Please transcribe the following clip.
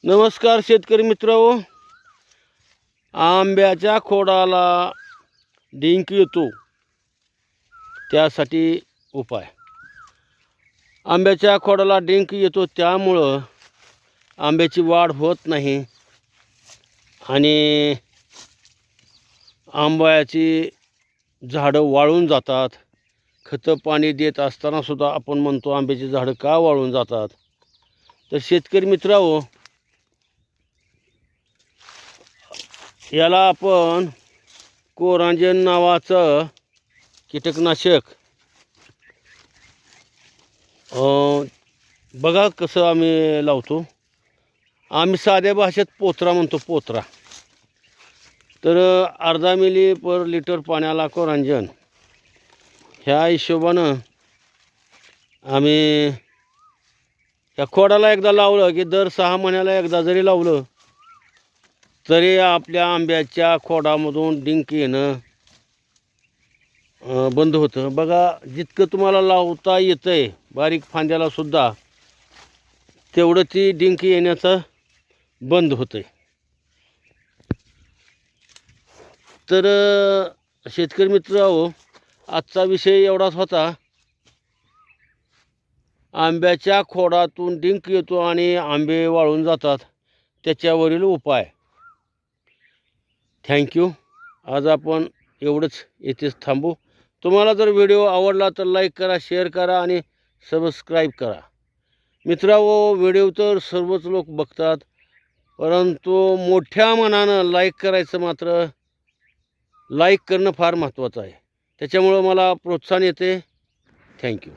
नमस्कार शेतकरी मित्रहो, आंब्याच्या खोडाला डिंक येतो त्यासाठी उपाय. आंब्याच्या खोडाला डिंक येतो त्यामुळं आंब्याची वाढ होत नाही आणि आंब्याची झाडं वाळून जातात. खतं पाणी देत असताना सुद्धा आपण म्हणतो आंब्याची झाडं का वाळून जातात. तर शेतकरी मित्रहो, याला आपण कोरांजन नावाचं कीटकनाशक बघा कसं आम्ही लावतो. आम्ही साध्या भाषेत पोत्रा म्हणतो, पोत्रा. तर अर्धा मिली पर लिटर पाण्याला कोरांजन ह्या हिशोबानं आम्ही या खोडाला एकदा लावलं की दर 6 महिन्याला एकदा जरी लावलं तरी आपल्या आंब्याच्या खोडामधून डिंक येणं बंद होतं. बघा, जितकं तुम्हाला लावता येतं आहे बारीक फांद्याला सुद्धा तेवढं ती डिंक येण्याचं बंद होतं आहे. तर शेतकरी मित्रहो, आजचा विषय एवढाच होता. आंब्याच्या खोडातून डिंक येतो आणि आंबे वाळून जातात, त्याच्यावरील उपाय. थँक्यू. आज आपण एवढंच इथेच थांबू. तुम्हाला जर व्हिडिओ आवडला तर लाईक करा, शेअर करा आणि सबस्क्राईब करा. मित्रांनो, व्हिडिओ तर सर्वच लोक बघतात, परंतु मोठ्या मनानं लाईक करायचं, मात्र लाईक करणं फार महत्त्वाचं आहे. त्याच्यामुळं मला प्रोत्साहन येते. थँक्यू.